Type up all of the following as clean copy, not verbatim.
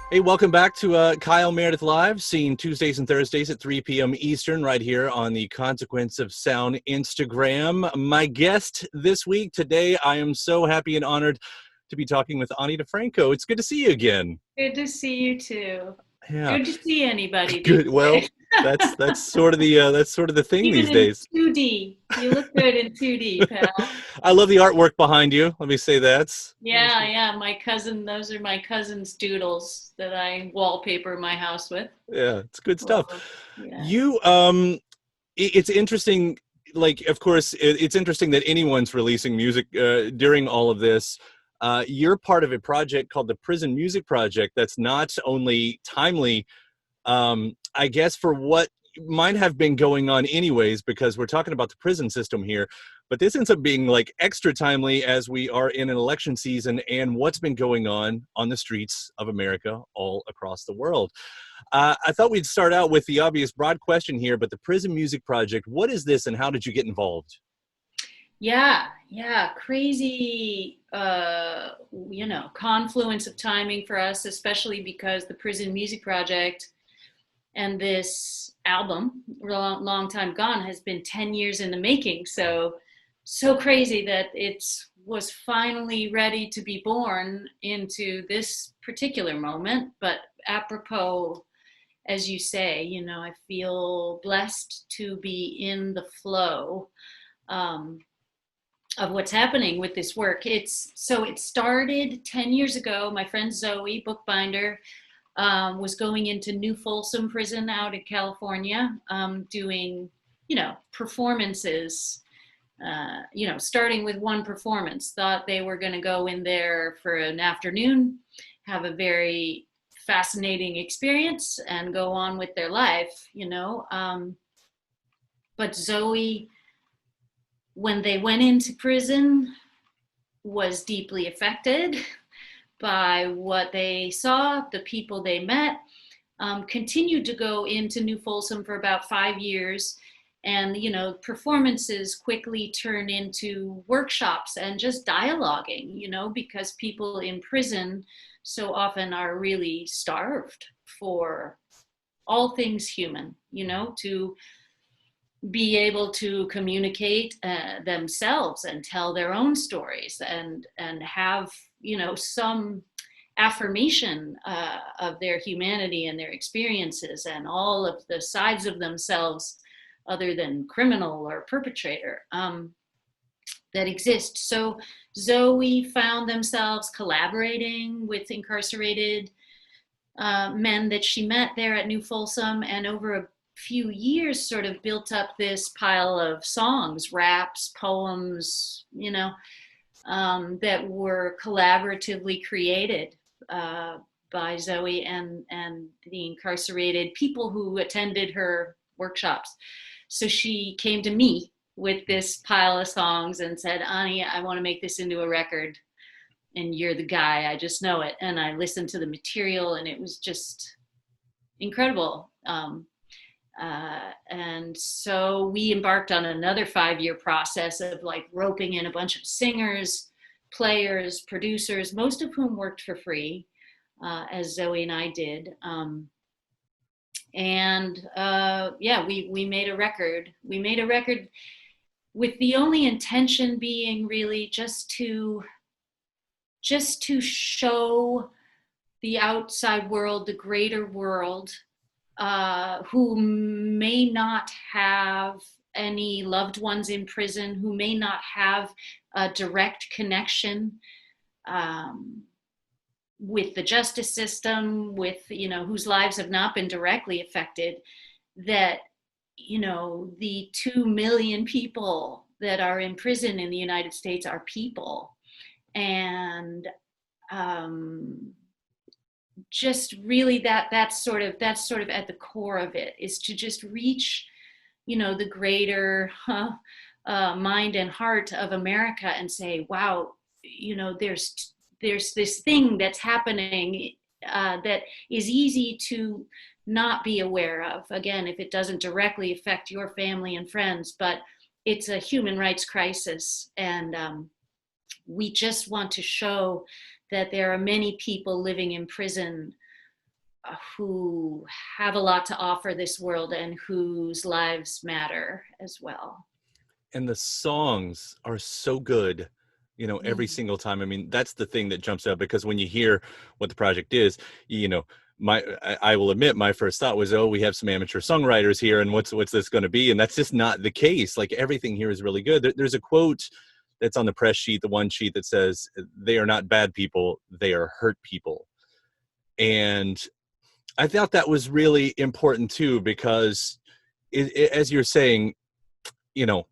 Hey, welcome back to Kyle Meredith Live, seen Tuesdays and Thursdays at 3 p.m. Eastern, right here on the Consequence of Sound Instagram. My guest this week, today, I am so happy and honored to be talking with Ani DiFranco. It's good to see you again. Good to see you too. Yeah, Good to see anybody these good. Well, days. that's sort of the thing Even these in days. 2D. You look good in 2D, pal. I love the artwork behind you. Let me say that. Yeah, yeah. My cousin, those are my cousin's doodles that I wallpaper my house with. Yeah, it's good stuff. Well, yeah. You it's interesting, like, of course it's interesting that anyone's releasing music during all of this. You're part of a project called the Prison Music Project that's not only timely, I guess, for what might have been going on anyways, because we're talking about the prison system here, but this ends up being like extra timely as we are in an election season and what's been going on the streets of America all across the world. I thought we'd start out with the obvious broad question here, but the Prison Music Project, what is this and how did you get involved? Yeah, yeah. Crazy, confluence of timing for us, especially because the Prison Music Project and this album long time gone has been 10 years in the making, so crazy that it was finally ready to be born into this particular moment. But apropos, as you say, I feel blessed to be in the flow um, of what's happening with this work. It started 10 years ago. My friend Zoe Boekbinder was going into New Folsom Prison out in California, doing, performances. Starting with one performance, thought they were going to go in there for an afternoon, have a very fascinating experience, and go on with their life. But Zoe, when they went into prison, was deeply affected by what they saw, the people they met, continued to go into New Folsom for about 5 years. And, performances quickly turn into workshops and just dialoguing, because people in prison so often are really starved for all things human, to be able to communicate themselves and tell their own stories and have some affirmation of their humanity and their experiences and all of the sides of themselves other than criminal or perpetrator that exist. So Zoe found themselves collaborating with incarcerated men that she met there at New Folsom, and over a few years sort of built up this pile of songs, raps, poems, that were collaboratively created by Zoe and the incarcerated people who attended her workshops. So she came to me with this pile of songs and said, Ani, I want to make this into a record, and you're the guy, I just know it. And I listened to the material, and it was just incredible. And so we embarked on another 5-year process of like roping in a bunch of singers, players, producers, most of whom worked for free, as Zoe and I did. We made a record. We made a record with the only intention being really just to show the outside world, the greater world, who may not have any loved ones in prison, who may not have a direct connection with the justice system, with, whose lives have not been directly affected, that, the 2 million people that are in prison in the United States are people. And just really that's sort of at the core of it, is to just reach the greater mind and heart of America and say, wow, there's this thing that's happening that is easy to not be aware of, again, if it doesn't directly affect your family and friends, but it's a human rights crisis. And we just want to show that there are many people living in prison who have a lot to offer this world and whose lives matter as well. And the songs are so good, every Mm. single time. I mean, that's the thing that jumps out, because when you hear what the project is, I will admit, my first thought was, oh, we have some amateur songwriters here, and what's this going to be? And that's just not the case. Like, everything here is really good. There's a quote that's on the press sheet, the one sheet, that says, "They are not bad people, they are hurt people." And I thought that was really important too, because as you're saying, you know,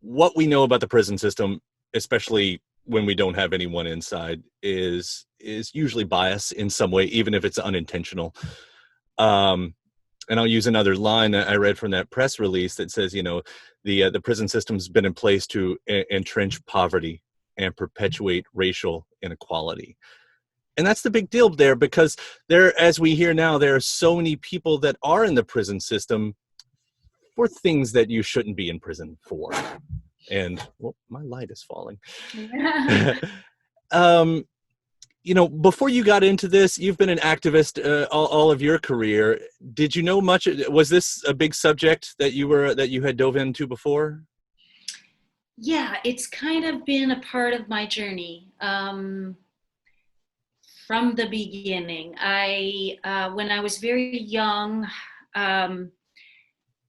what we know about the prison system, especially when we don't have anyone inside, is usually bias in some way, even if it's unintentional. And I'll use another line that I read from that press release that says, the prison system has been in place to entrench poverty and perpetuate racial inequality. And that's the big deal there, because as we hear now, there are so many people that are in the prison system for things that you shouldn't be in prison for. And, well, my light is falling. Before you got into this, you've been an activist all of your career. Did you know much? Was this a big subject that you had dove into before? Yeah, it's kind of been a part of my journey from the beginning. When I was very young,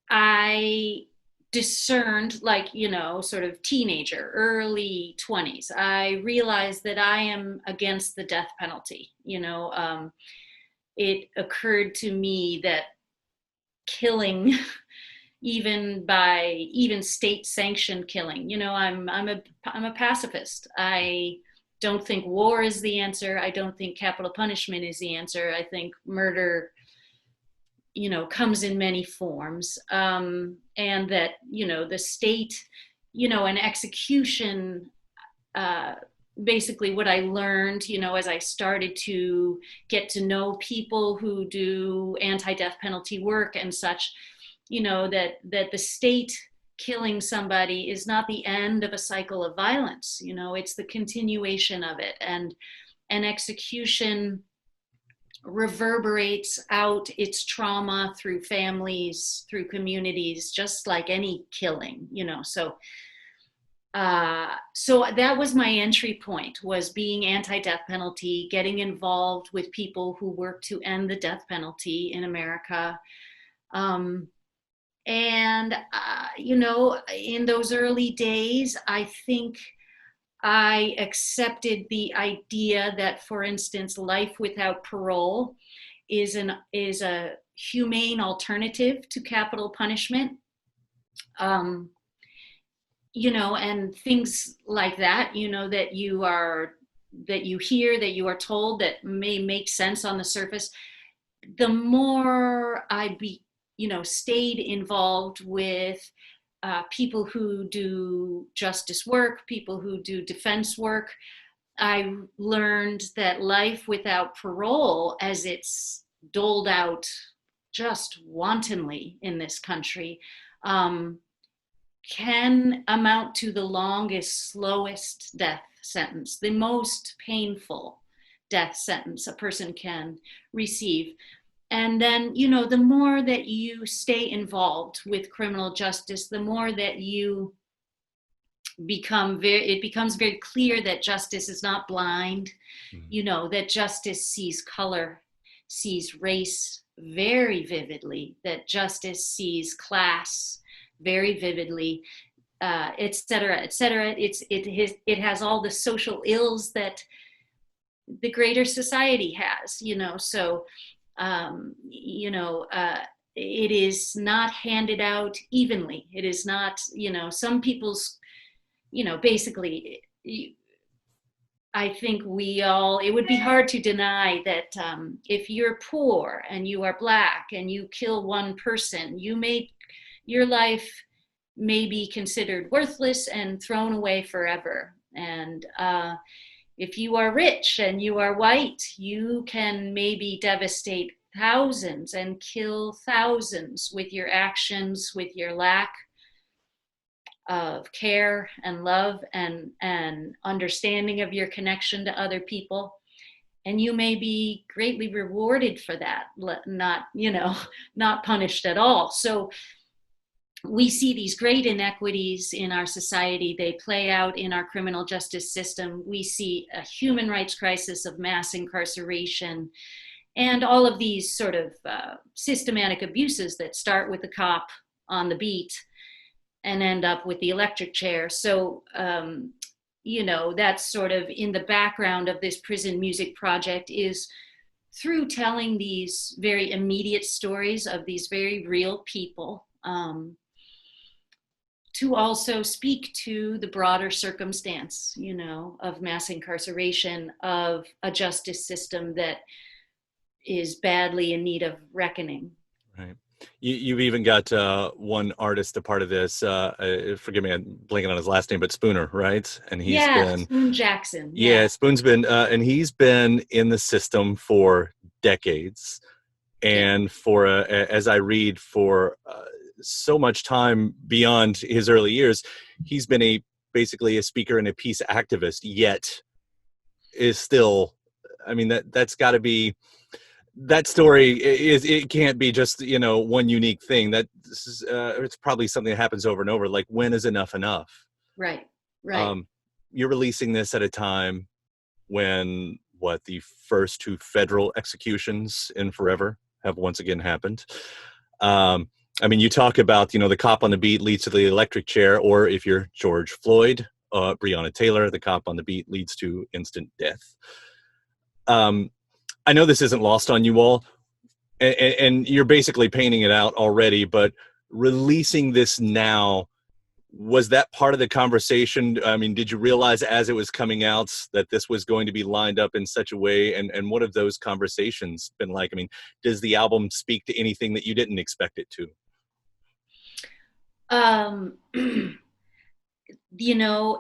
I discerned, like, sort of teenager, early 20s, I realized that I am against the death penalty. It occurred to me that killing, even state sanctioned killing, I'm a pacifist. I don't think war is the answer. I don't think capital punishment is the answer. I think murder comes in many forms, and that the state, an execution, basically what I learned, as I started to get to know people who do anti-death penalty work and such, that the state killing somebody is not the end of a cycle of violence. It's the continuation of it, and an execution reverberates out its trauma through families, through communities, just like any killing. So that was my entry point, was being anti-death penalty, getting involved with people who work to end the death penalty in America. And in those early days, I think I accepted the idea that, for instance, life without parole is a humane alternative to capital punishment. And things like that, that you hear, that you are told, that may make sense on the surface. The more I stayed involved with people who do justice work, people who do defense work, I learned that life without parole, as it's doled out just wantonly in this country, can amount to the longest, slowest death sentence, the most painful death sentence a person can receive. And then, the more that you stay involved with criminal justice, the more that it becomes very clear that justice is not blind, that justice sees color, sees race very vividly, that justice sees class very vividly, et cetera, et cetera. It has all the social ills that the greater society has, so it is not handed out evenly. It is not, some people's, basically, I think it would be hard to deny that if you're poor and you are Black and you kill one person, your life may be considered worthless and thrown away forever. And if you are rich and you are white, you can maybe devastate thousands and kill thousands with your actions, with your lack of care and love and understanding of your connection to other people. and you may be greatly rewarded for that, not, not punished at all. So we see these great inequities in our society. They play out in our criminal justice system. We see a human rights crisis of mass incarceration and all of these sort of systematic abuses that start with the cop on the beat and end up with the electric chair. So, that's sort of in the background of this prison music project, is through telling these very immediate stories of these very real people, to also speak to the broader circumstance, of mass incarceration, of a justice system that is badly in need of reckoning. Right. You've even got one artist a part of this. Forgive me, I'm blanking on his last name, but Spooner, right? And he's been Spoon Jackson. Yeah, Spoon's been, and he's been in the system for decades, and for as I read, for so much time beyond his early years, he's been basically a speaker and a peace activist. Yet, is still, I mean, that's got to be. That story it can't be just one unique thing. That this is it's probably something that happens over and over. Like, when is enough enough? Right. You're releasing this at a time when the first 2 federal executions in forever have once again happened. I mean, you talk about the cop on the beat leads to the electric chair, or if you're George Floyd, Breonna Taylor, the cop on the beat leads to instant death. I know this isn't lost on you all, and you're basically painting it out already, but releasing this now, was that part of the conversation? I mean, did you realize as it was coming out that this was going to be lined up in such a way? And what have those conversations been like? I mean, does the album speak to anything that you didn't expect it to?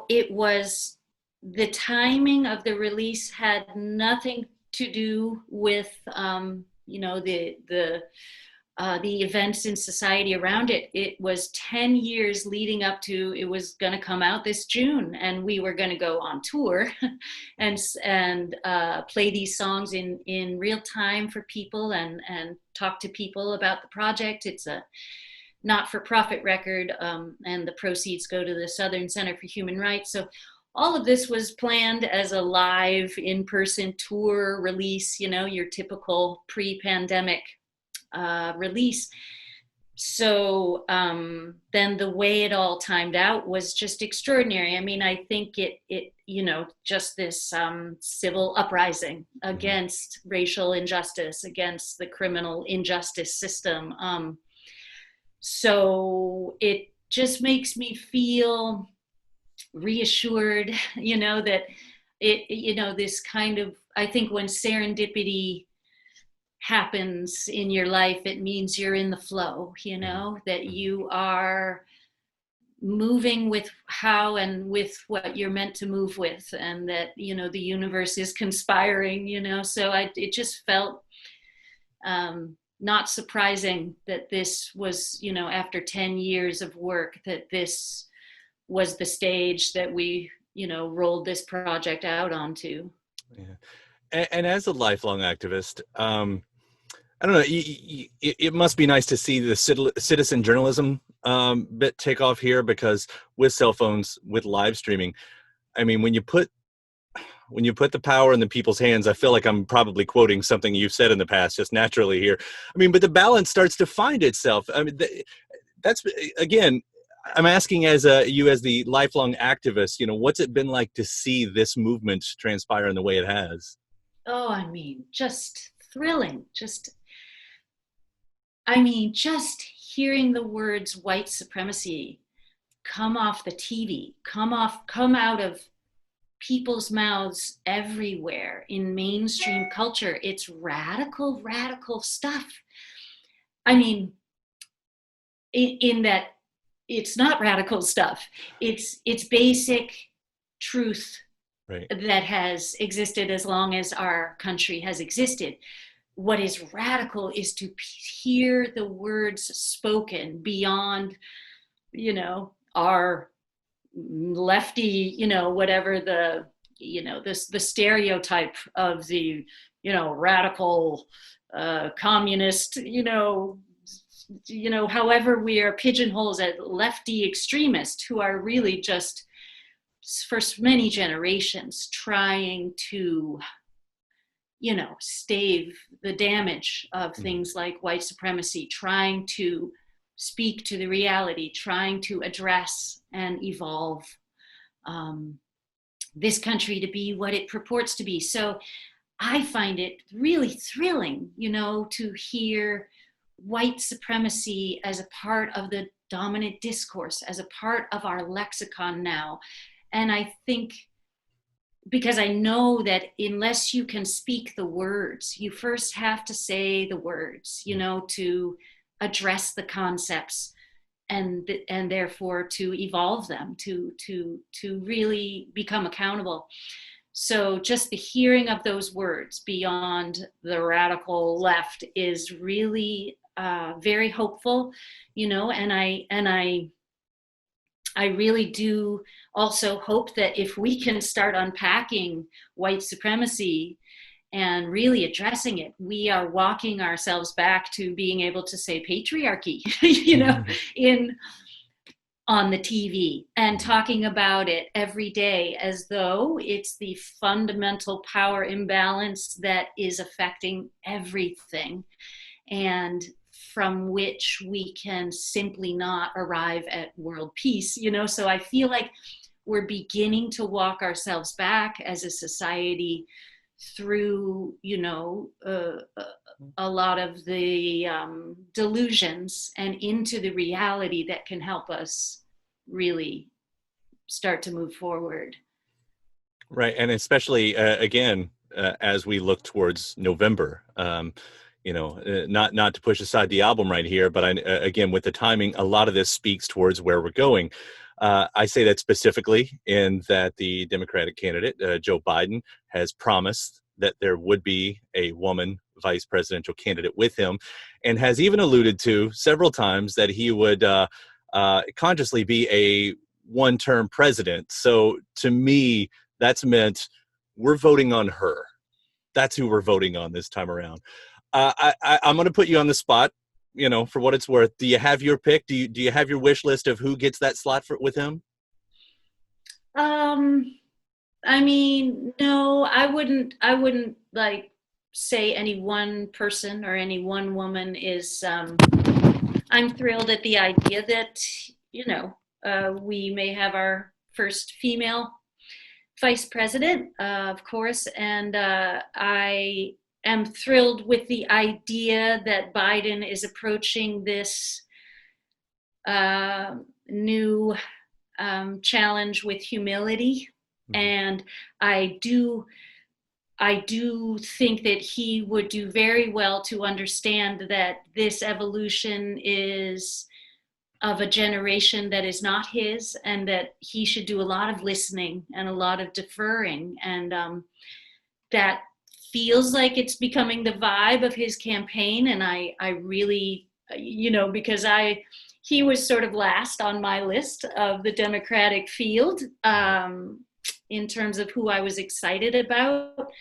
It was, the timing of the release had nothing to do with the events in society around it. It was 10 years leading up to, it was going to come out this June, and we were going to go on tour and play these songs in real time for people, and talk to people about the project. It's a not-for-profit record, and the proceeds go to the Southern Center for Human Rights. So all of this was planned as a live in-person tour release, your typical pre-pandemic release. So then the way it all timed out was just extraordinary. I mean, I think it just this civil uprising against racial injustice, against the criminal injustice system. So it just makes me feel reassured, that this kind of, I think when serendipity happens in your life, it means you're in the flow, that you are moving with how and with what you're meant to move with, and that, the universe is conspiring, so it just felt not surprising that this was, after 10 years of work, that this was the stage that we, rolled this project out onto. Yeah. And as a lifelong activist, I don't know, it must be nice to see the citizen journalism bit take off here, because with cell phones, with live streaming, I mean, when you put the power in the people's hands, I feel like I'm probably quoting something you've said in the past, just naturally here. I mean, but the balance starts to find itself. I mean, that's, again, I'm asking as the lifelong activist, what's it been like to see this movement transpire in the way it has? Oh, I mean, just thrilling. Just hearing the words white supremacy come off the TV, come out of people's mouths everywhere in mainstream culture. It's radical stuff. I mean, in that it's not radical stuff. It's basic truth, right, that has existed as long as our country has existed. What is radical is to hear the words spoken beyond, our lefty, whatever the, the stereotype of the, radical communist, however we are pigeonholed as lefty extremists who are really just for many generations trying to, stave the damage of things like white supremacy, trying to speak to the reality, trying to address and evolve this country to be what it purports to be. So I find it really thrilling, to hear white supremacy as a part of the dominant discourse, as a part of our lexicon now. And I think, because I know that unless you can speak the words, you first have to say the words, to address the concepts and therefore to evolve them, to really become accountable. So just the hearing of those words beyond the radical left is really very hopeful, and I really do also hope that if we can start unpacking white supremacy and really addressing it, we are walking ourselves back to being able to say patriarchy, on the TV and talking about it every day as though it's the fundamental power imbalance that is affecting everything, and from which we can simply not arrive at world peace, So I feel like we're beginning to walk ourselves back as a society through, a lot of the delusions and into the reality that can help us really start to move forward. Right. And especially, again, as we look towards November, not to push aside the album right here, but again, with the timing, a lot of this speaks towards where we're going. I say that specifically in that the Democratic candidate, Joe Biden, has promised that there would be a woman vice presidential candidate with him, and has even alluded to several times that he would consciously be a one-term president. So to me, that's meant we're voting on her. That's who we're voting on this time around. I'm going to put you on the spot, for what it's worth. Do you have your pick? Do you have your wish list of who gets that slot with him? I mean, no, I wouldn't like say any one person or any one woman is, I'm thrilled at the idea that, we may have our first female vice president, of course. And I am thrilled with the idea that Biden is approaching this new challenge with humility. And I do think that he would do very well to understand that this evolution is of a generation that is not his, and that he should do a lot of listening and a lot of deferring. And that feels like it's becoming the vibe of his campaign. And I really, because he was sort of last on my list of the Democratic field in terms of who I was excited about.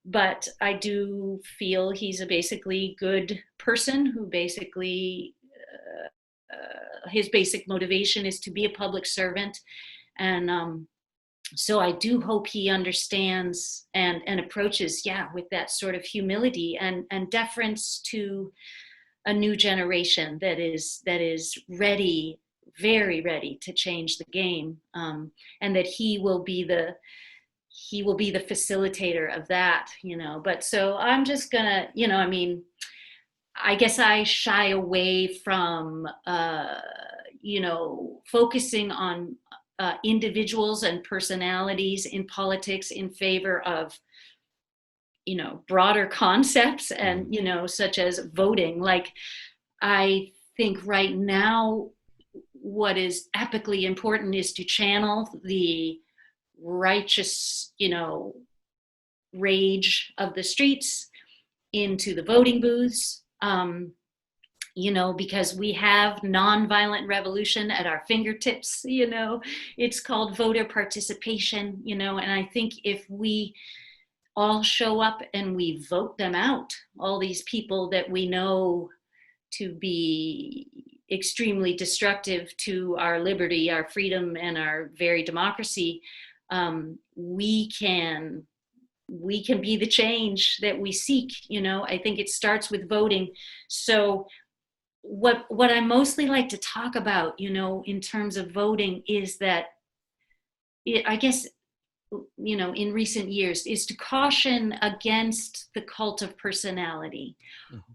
But I do feel he's a basically good person who basically, his basic motivation is to be a public servant. And so I do hope he understands and approaches, with that sort of humility and deference to a new generation that is ready, very ready to change the game, and that he will be the facilitator of that, But so I'm just gonna, I guess I shy away from, focusing on individuals and personalities in politics in favor of, broader concepts and, such as voting. Like, I think right now, what is epically important is to channel the righteous, rage of the streets into the voting booths. because we have nonviolent revolution at our fingertips. It's called voter participation, and I think if we all show up and we vote them out, all these people that we know to be extremely destructive to our liberty, our freedom, and our very democracy, we can be the change that we seek. I think it starts with voting. So what I mostly like to talk about, in terms of voting, is that I guess, in recent years, is to caution against the cult of personality,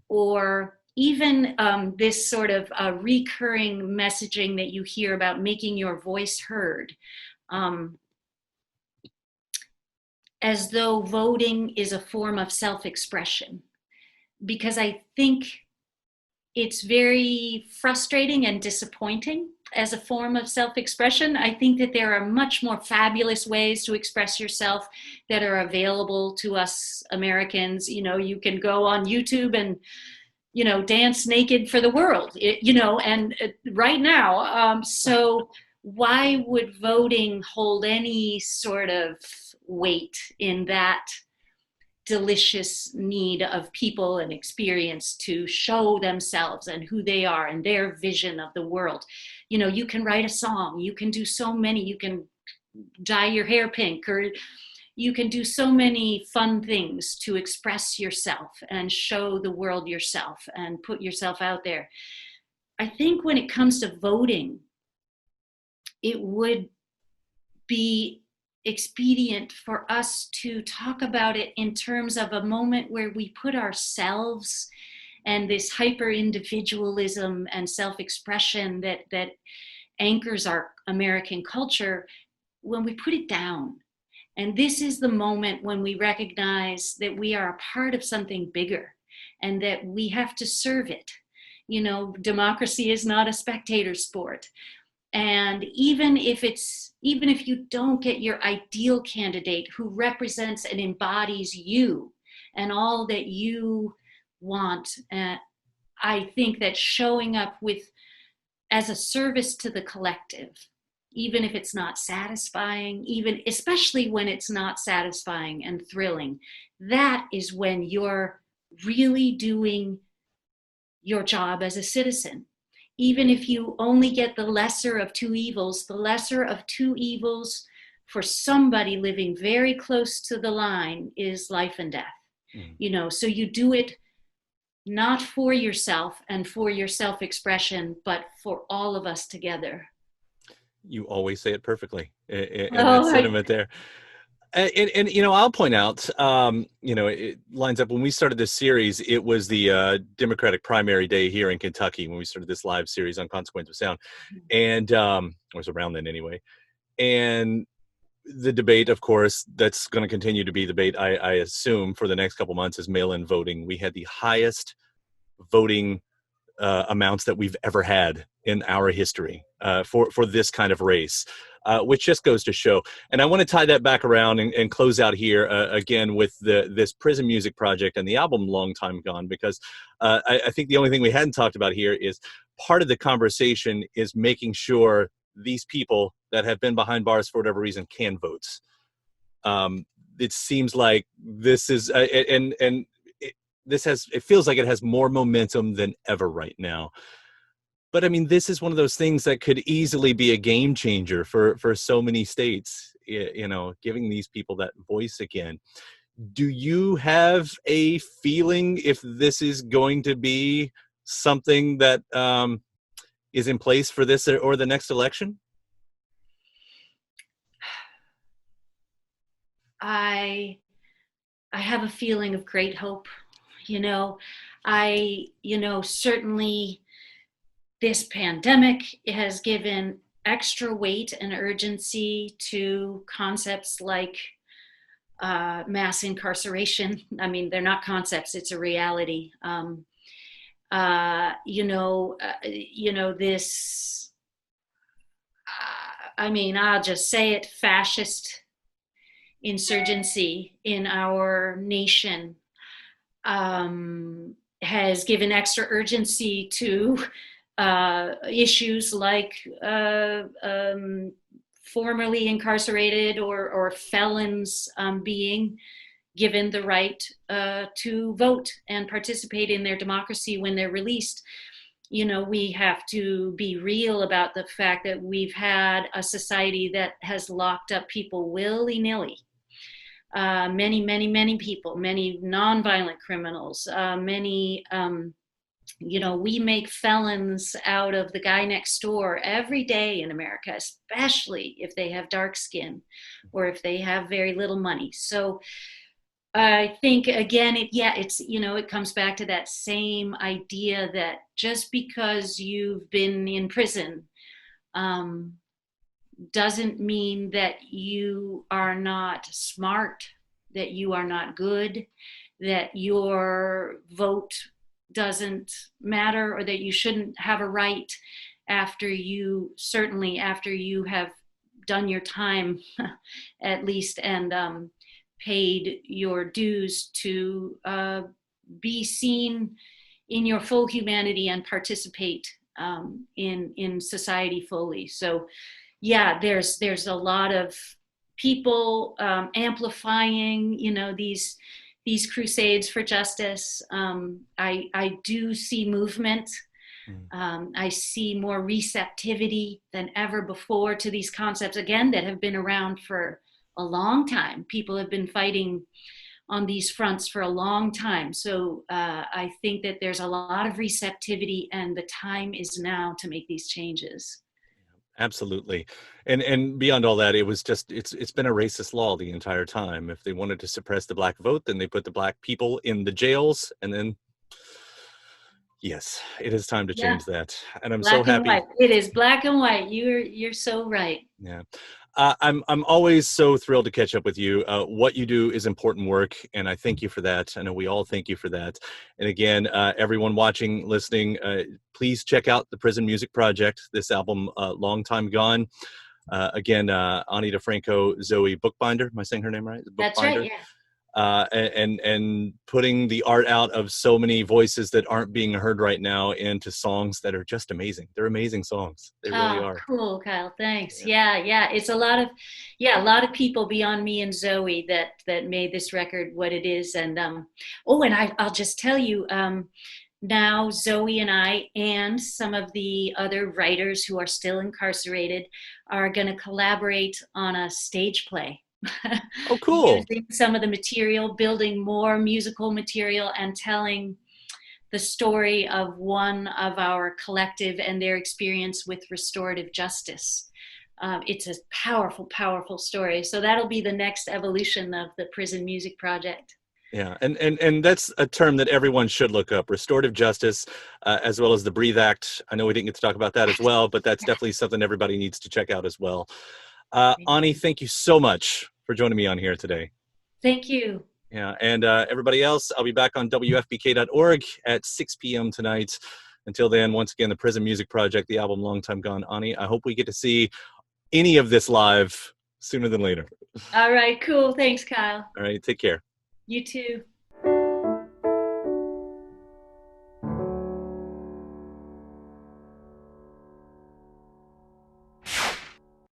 or even this sort of recurring messaging that you hear about making your voice heard, as though voting is a form of self-expression. Because I think it's very frustrating and disappointing as a form of self-expression. I think that there are much more fabulous ways to express yourself that are available to us Americans. You can go on YouTube and, dance naked for the world, and right now. So why would voting hold any sort of weight in that delicious need of people and experience to show themselves and who they are and their vision of the world? You can write a song, you can do so many, you can dye your hair pink, or you can do so many fun things to express yourself and show the world yourself and put yourself out there. I think when it comes to voting, it would be expedient for us to talk about it in terms of a moment where we put ourselves and this hyper individualism and self-expression that anchors our American culture, when we put it down. And this is the moment when we recognize that we are a part of something bigger and that we have to serve it. Democracy is not a spectator sport. And even if you don't get your ideal candidate who represents and embodies you and all that you want, I think that showing up as a service to the collective, even if it's not satisfying, especially when it's not satisfying and thrilling, that is when you're really doing your job as a citizen. Even if you only get the lesser of two evils for somebody living very close to the line is life and death. So you do it not for yourself and for your self-expression, but for all of us together. You always say it perfectly, and that sentiment there. And I'll point out, it lines up when we started this series. It was the Democratic primary day here in Kentucky when we started this live series on Consequence of Sound, and it was around then anyway. And the debate, of course, that's going to continue to be debate, I assume, for the next couple months, is mail-in voting. We had the highest voting amounts that we've ever had in our history for this kind of race, which just goes to show. And I want to tie that back around and close out here again with this Prison Music Project and the album Long Time Gone, because I think the only thing we hadn't talked about here is part of the conversation is making sure these people that have been behind bars for whatever reason can vote. It seems like this is it feels like it has more momentum than ever right now. But I mean, this is one of those things that could easily be a game changer for so many states, giving these people that voice again. Do you have a feeling if this is going to be something that is in place for this or the next election? I have a feeling of great hope. Certainly this pandemic has given extra weight and urgency to concepts like mass incarceration. I mean, they're not concepts, it's a reality. I'll just say it, fascist insurgency in our nation has given extra urgency to issues like formerly incarcerated or felons being given the right to vote and participate in their democracy when they're released. You know, we have to be real about the fact that we've had a society that has locked up people willy-nilly. Many people, many nonviolent criminals, many, you know, we make felons out of the guy next door every day in America, especially if they have dark skin or if they have very little money. So I think again, it's, you know, it comes back to that same idea that just because you've been in prison doesn't mean that you are not smart, that you are not good, that your vote doesn't matter, or that you shouldn't have a right after you have done your time at least, and paid your dues to be seen in your full humanity and participate in society fully. So yeah, there's a lot of people amplifying, you know, these crusades for justice. I do see movement. I see more receptivity than ever before to these concepts, again, that have been around for a long time. People have been fighting on these fronts for a long time. So I think that there's a lot of receptivity, and the time is now to make these changes. Absolutely. And beyond all that, it was just, it's been a racist law the entire time. If they wanted to suppress the black vote, then they put the black people in the jails, and then yes, it is time to change that. And I'm so Black and happy. white. It is black and white. You're so right. Yeah. I'm always so thrilled to catch up with you. What you do is important work, and I thank you for that. I know we all thank you for that. And again, everyone watching, listening, please check out the Prison Music Project, this album, Long Time Gone. Again, Ani DiFranco, Zoe Boekbinder. Am I saying her name right? Boekbinder. That's right, yeah. And putting the art out of so many voices that aren't being heard right now into songs that are just amazing. They're amazing songs. They really are. Cool, Kyle. Thanks. Yeah. It's a lot of people beyond me and Zoe that made this record what it is. And and I'll just tell you, now Zoe and I and some of the other writers who are still incarcerated are going to collaborate on a stage play. Oh, cool. Using some of the material, building more musical material, and telling the story of one of our collective and their experience with restorative justice. It's a powerful, powerful story. So that'll be the next evolution of the Prison Music Project. Yeah, and that's a term that everyone should look up, restorative justice, as well as the Breathe Act. I know we didn't get to talk about that as well, but that's definitely something everybody needs to check out as well. Ani, thank you so much for joining me on here today. Thank you. Yeah, and everybody else, I'll be back on WFPK.org at 6 p.m. tonight. Until then, once again, the Prison Music Project, the album Long Time Gone. Ani, I hope we get to see any of this live sooner than later. All right, cool. Thanks, Kyle. All right, take care. You too.